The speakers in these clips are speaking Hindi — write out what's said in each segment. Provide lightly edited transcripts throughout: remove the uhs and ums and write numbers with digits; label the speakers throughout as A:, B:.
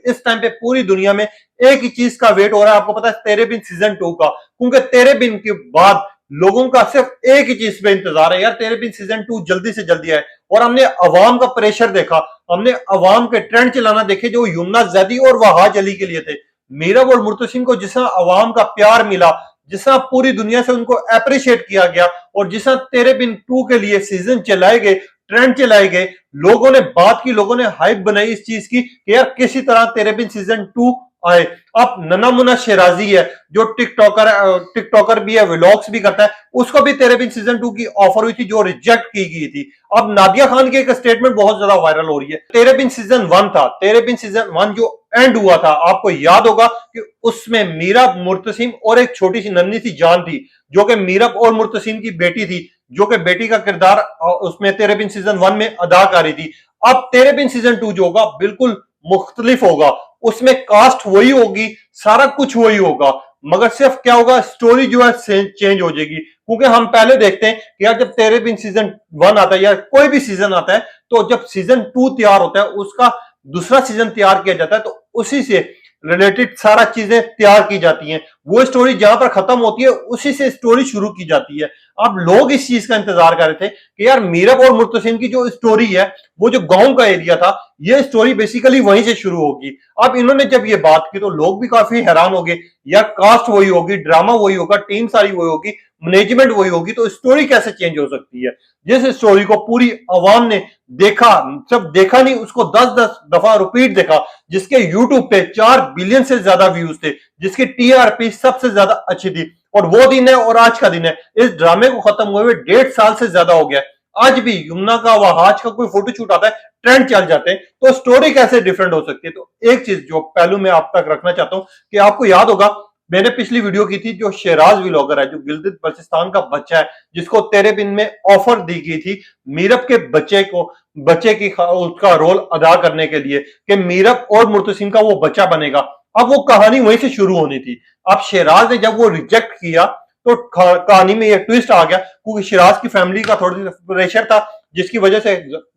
A: इस टाइम पे पूरी दुनिया में एक ही चीज का वेट हो रहा है, आपको पता है, तेरे बिन सीजन 2 का, क्योंकि तेरे बिन के बाद लोगों का सिर्फ एक ही चीज पे इंतजार है यार, तेरे बिन सीजन 2 जल्दी से जल्दी आए। और हमने अवाम का प्रेशर देखा, हमने अवाम के ट्रेंड चलाना देखे जो यमुना जैदी और वहाज अली के लिए थे। मीरब और मुर्तसिम को जिस अवाम का प्यार मिला, जिस पूरी दुनिया से उनको अप्रिशिएट किया गया, और जिस तेरे बिन 2 के लिए सीजन चलाए गए, ट्रेंड चलाए गए, लोगों ने बात की, लोगों ने हाइप बनाई इस चीज की कि यार किसी तरह तेरे बिन सीजन 2 आए। अब नन्हा मुन्ना शेराजी है जो टिकटॉकर भी है, व्लॉग्स भी करता है, उसको भी तेरे बिन सीजन 2 की ऑफर हुई थी जो रिजेक्ट की गई थी। अब नादिया खान की एक स्टेटमेंट बहुत ज्यादा वायरल हो रही है। तेरे बिन सीजन 1 था, तेरे बिन सीजन 1 जो एंड हुआ था, आपको याद होगा कि उसमें मीरब, मुर्तसिम और एक छोटी सी नन्ही सी जान थी जो कि मीरब और मुर्तसिम की बेटी थी, जो कि बेटी का किरदार उसमें तेरे बिन सीजन 1 में अदा कर रही थी। अब तेरे बिन सीजन 2 जो होगा बिल्कुल मुख्तलिफ होगा, उसमें कास्ट वही होगी, सारा कुछ वही होगा, मगर सिर्फ क्या होगा, स्टोरी जो है चेंज हो जाएगी। क्योंकि हम पहले देखते हैं कि यार जब तेरे बिन सीजन 1 आता है या कोई भी सीजन आता है, तो जब सीजन 2 तैयार होता है, उसका दूसरा सीजन तैयार किया जाता है, तो उसी से रिलेटेड सारा चीजें तैयार की जाती हैं। वो स्टोरी जहां पर खत्म होती है उसी से स्टोरी शुरू की जाती है। अब लोग इस चीज का इंतजार कर रहे थे कि यार मीरब और मुर्तसिम की जो स्टोरी है, वो जो गांव का एरिया था, ये स्टोरी बेसिकली वहीं से शुरू होगी। अब इन्होंने जब ये बात की तो लोग भी काफी हैरान हो गए, यार कास्ट वही होगी, ड्रामा वही होगा, टीम सारी वही होगी, मैनेजमेंट वही होगी, तो स्टोरी कैसे चेंज हो सकती है। जिस स्टोरी को पूरी आवाम ने देखा, सब देखा नहीं, उसको 10-10 दफा रिपीट देखा, जिसके यूट्यूब पे 4 बिलियन से ज्यादा व्यूज थे, जिसकी टीआरपी सबसे ज्यादा अच्छी थी, और वो दिन है और आज का दिन है। इस ड्रामे को खत्म हुए 1.5 साल से ज्यादा हो गया है। आज भी यमुना का वहाज का कोई फोटो शूट आता है, ट्रेंड चल जाते हैं, तो स्टोरी कैसे डिफरेंट हो सकती है। तो एक चीज जो पहलू मैं आप तक रखना चाहता हूं कि आपको याद होगा, मैंने पिछली वीडियो की थी, जो शेराज व्लॉगर है, जो गिलगित बल्चिस्तान का बच्चा है, जिसको तेरे बिन में ऑफर दी गई थी मीरब के बच्चे की उसका रोल अदा करने के लिए, कि मीरब और मुर्तसिम का वो बच्चा बनेगा। अब वो कहानी वहीं से शुरू होनी थी। अब शेराज ने जब वो रिजेक्ट किया तो कहानी में ये ट्विस्ट आ गया, क्योंकि शिराज की फैमिली का थोड़ा सा प्रेशर था, जिसकी वजह से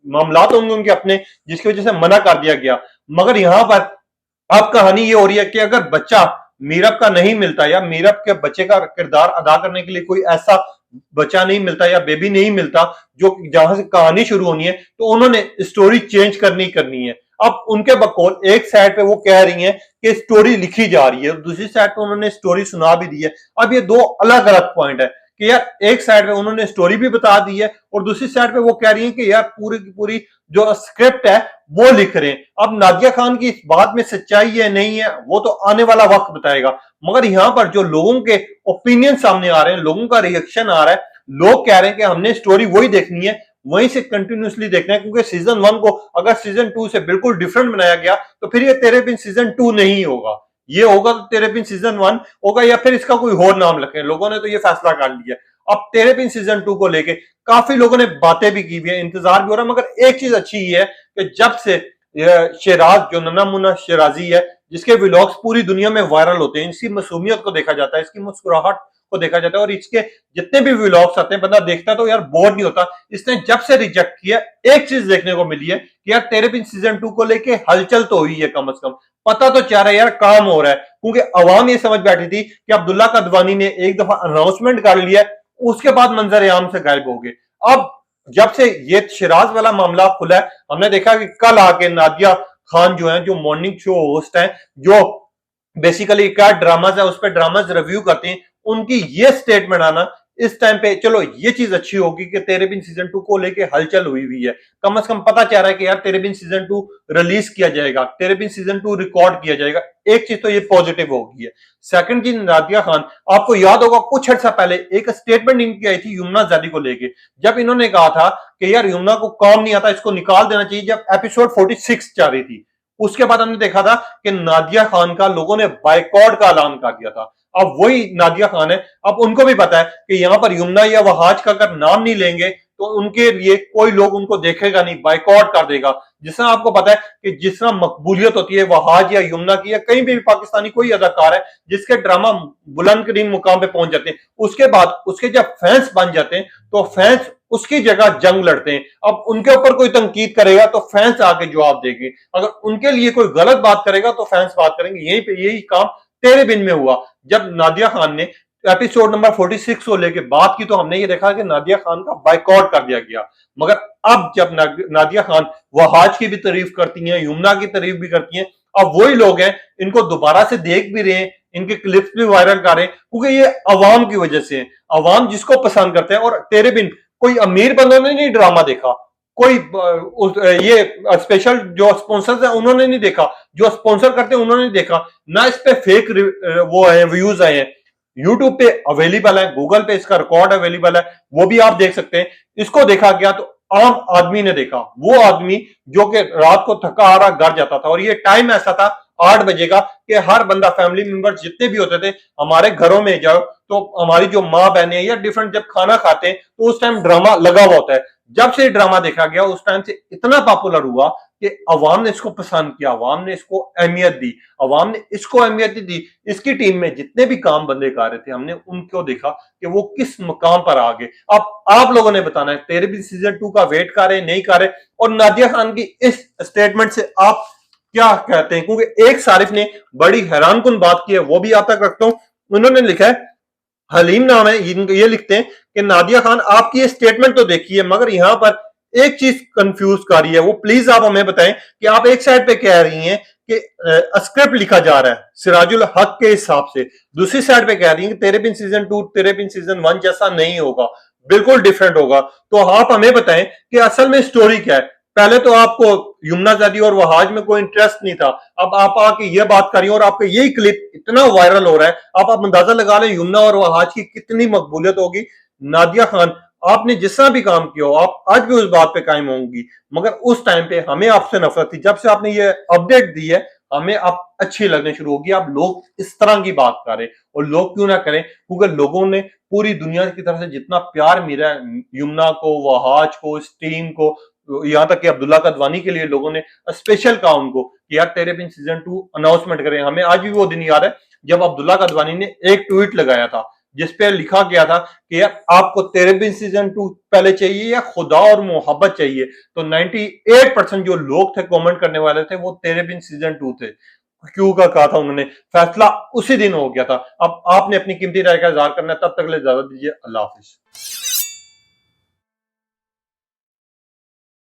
A: मामला होंगे उनके अपने, जिसकी वजह से मना कर दिया गया। मगर यहां पर अब कहानी ये हो रही है कि अगर बच्चा मीरब का नहीं मिलता, या मीरब के बच्चे का किरदार अदा करने के लिए कोई ऐसा बच्चा नहीं मिलता या बेबी नहीं मिलता जो जहां से कहानी शुरू होनी है, तो उन्होंने स्टोरी चेंज करनी है। अब उनके बकौल एक साइड पे वो कह रही हैं कि स्टोरी लिखी जा रही है, और दूसरी साइड पे उन्होंने स्टोरी सुना भी दी है। अब ये दो अलग अलग पॉइंट है कि यार एक साइड पे उन्होंने स्टोरी भी बता दी है, और दूसरी साइड पे वो कह रही है कि यार पूरी की पूरी जो स्क्रिप्ट है वो लिख रहे हैं। अब नादिया खान की इस बात में सच्चाई है नहीं है, वो तो आने वाला वक्त बताएगा। मगर यहां पर जो लोगों के ओपिनियन सामने आ रहे हैं, लोगों का रिएक्शन आ रहा है, लोग कह रहे हैं कि हमने स्टोरी वही देखनी है, वहीं से कंटिन्यूसली देखना है, क्योंकि सीजन 1 को अगर सीजन 2 से बिल्कुल डिफरेंट बनाया गया तो फिर ये तेरे बिन सीजन 2 नहीं होगा, ये होगा तो तेरे बिन सीजन 1 होगा, या फिर इसका कोई और नाम रखें। लोगों ने तो ये फैसला कर लिया। अब तेरे बिन सीजन 2 को लेके काफी लोगों ने बातें भी की हुई है, इंतजार भी हो रहा है। मगर एक चीज अच्छी है कि जब से शेराज, जो नन्हा मुन्ना शेराजी है, जिसके व्लॉग्स पूरी दुनिया में वायरल होते हैं, इसकी मासूमियत को देखा जाता है, इसकी मुस्कुराहट को देखा जाता है, और इसके जितने भी व्लॉग्स आते हैं बंदा देखता है तो यार बोर नहीं होता। इसने जब से रिजेक्ट किया, एक चीज देखने को मिली है कि यार तेरे बिन सीजन 2 को लेके हलचल तो हुई है, कम से कम पता तो चाह रहा है यार काम हो रहा है। क्योंकि अवाम ये समझ बैठी थी कि अब्दुल्ला कदवानी ने एक दफा अनाउंसमेंट कर लिया, उसके बाद मंजर आम से गायब हो गए। अब जब से ये शिराज वाला मामला खुला है, हमने देखा कि कल आके नादिया खान जो है, जो मॉर्निंग शो होस्ट है, जो बेसिकली क्या ड्रामाज है उस पर ड्रामाज रिव्यू करते हैं, उनकी ये स्टेटमेंट आना इस टाइम पे, चलो ये चीज अच्छी होगी कि तेरे बिन सीजन 2 को लेके हलचल हुई है। कम से कम पता चल रहा है कि यार तेरे बिन सीजन 2 रिलीज किया जाएगा, तेरे बिन सीजन 2 रिकॉर्ड किया जाएगा। एक चीज तो ये पॉजिटिव होगी है। सेकंड चीज, नादिया खान, आपको याद होगा कुछ अर्सा पहले एक स्टेटमेंट इनकी आई थी यमुना जैदी को लेके, जब इन्होंने कहा था कि यार यमुना को काम नहीं आता, इसको निकाल देना चाहिए, जब एपिसोड 46 चल रही थी। उसके बाद हमने देखा था कि नादिया खान का लोगों ने बाइकआउट का ऐलान कर दिया था। अब वही नादिया खान है, अब उनको भी पता है कि यहां पर यमुना या वहाज का अगर नाम नहीं लेंगे तो तो उनके लिए कोई लोग उनको देखेगा नहीं, बाइकआउट कर देगा। जिस तरह आपको पता है कि जिस तरह मकबूलियत होती है वहाज या यमुना की या कहीं भी पाकिस्तानी कोई अदाकार है जिसके ड्रामा बुलंद तरीन मुकाम पे पहुंच जाते हैं, उसके बाद उसके जब फैंस बन जाते हैं तो फैंस उसकी जगह जंग लड़ते हैं। अब उनके ऊपर कोई तनकीद करेगा तो फैंस आके जवाब देंगे, अगर उनके लिए कोई गलत बात करेगा तो फैंस बात करेंगे। यही पे यही काम तेरे बिन में हुआ। जब नादिया खान ने एपिसोड नंबर 46 को लेके बात की तो हमने ये देखा कि नादिया खान का बाइकआउट कर दिया गया। मगर अब जब नादिया खान वहाज की भी तारीफ करती हैं, यमुना की तारीफ भी करती हैं, अब वही लोग हैं इनको दोबारा से देख भी रहे हैं, इनके क्लिप्स भी वायरल कर रहे हैं, क्योंकि ये अवाम की वजह से है। अवाम जिसको पसंद करते हैं। और तेरे बिन कोई अमीर बंदों ने नहीं ड्रामा देखा, कोई ये स्पेशल जो स्पॉन्सर्स हैं उन्होंने नहीं देखा, जो स्पॉन्सर करते हैं उन्होंने नहीं देखा, ना इस पे फेक वो है व्यूज आए हैं। यूट्यूब पे अवेलेबल है, गूगल पे इसका रिकॉर्ड अवेलेबल है, वो भी आप देख सकते हैं। इसको देखा गया तो आम आदमी ने देखा, वो आदमी जो कि रात को थका हारा घर जाता था, और ये टाइम ऐसा था 8 बजे का कि हर बंदा फैमिली मेंबर जितने भी होते थे हमारे घरों में जाओ तो हमारी जो माँ बहनें या डिफरेंट जब खाना खाते हैं तो उस टाइम ड्रामा लगा हुआ होता है। जब से ड्रामा देखा गया उस टाइम से इतना पॉपुलर हुआ कि अवाम ने इसको पसंद किया, अवाम ने इसको अहमियत दी, अवाम ने इसको अहमियत दी। इसकी टीम में जितने भी काम बंदे कर रहे थे हमने उनको देखा कि वो किस मुकाम पर आ गए। अब आप लोगों ने बताना है तेरे भी सीजन 2 का वेट कर रहे नहीं कर रहे, और नादिया खान की इस स्टेटमेंट से आप क्या कहते हैं, क्योंकि एक सारिफ ने बड़ी हैरानकुन बात की है, वो भी आप तक रखता हूं। उन्होंने लिखा है, हलीम नाम है, ये लिखते हैं कि नादिया खान आपकी ये स्टेटमेंट तो देखिए मगर यहां पर एक चीज कंफ्यूज कर रही है, वो प्लीज आप हमें बताएं कि आप एक साइड पे कह रही हैं कि स्क्रिप्ट लिखा जा रहा है सिराजुल हक के हिसाब से, दूसरी साइड पे कह रही हैं कि तेरे बिन सीजन 2 तेरे बिन सीजन 1 जैसा नहीं होगा, बिल्कुल डिफरेंट होगा। तो आप हमें बताएं कि असल में स्टोरी क्या है। पहले तो आपको यमुना जादी और वहाज में कोई इंटरेस्ट नहीं था, अब आप आके ये बात करिए और आपका यही क्लिप इतना वायरल हो रहा है, आप अंदाजा लगा लें यमुना और वहाज की कितनी मकबूलियत होगी। नादिया खान आपने जिस तरह भी काम किया हो आप आज भी उस बात पे कायम होंगी, मगर उस टाइम पे हमें आपसे नफरत थी। जब से आपने ये अपडेट दी है हमें आप अच्छी लगने शुरू होगी। आप लोग इस तरह की बात करें, और लोग क्यों ना करें, क्योंकि लोगों ने पूरी दुनिया की तरफ से जितना प्यार मिला है यमुना को, वहाज को, इस टीम को, यहां तक कि अब्दुल्ला कदवानी के लिए लोगों ने स्पेशल कहा उनको कि यार तेरे बिन सीजन 2 अनाउंसमेंट करें। हमें आज भी वो दिन याद है जब अब्दुल्ला कदवानी ने एक ट्वीट लगाया था जिसपे लिखा गया था कि यार आपको तेरे बिन सीजन 2 पहले चाहिए या खुदा और मोहब्बत चाहिए। तो 98% जो लोग थे कमेंट करने वाले थे वो तेरे बिन सीजन 2 थे। क्यों का कहा था उन्होंने, फैसला उसी दिन हो गया था। अब आपने अपनी कीमती राय का इजहार करना है, तब तक ले इजाजत दीजिए, अल्लाह हाफिज।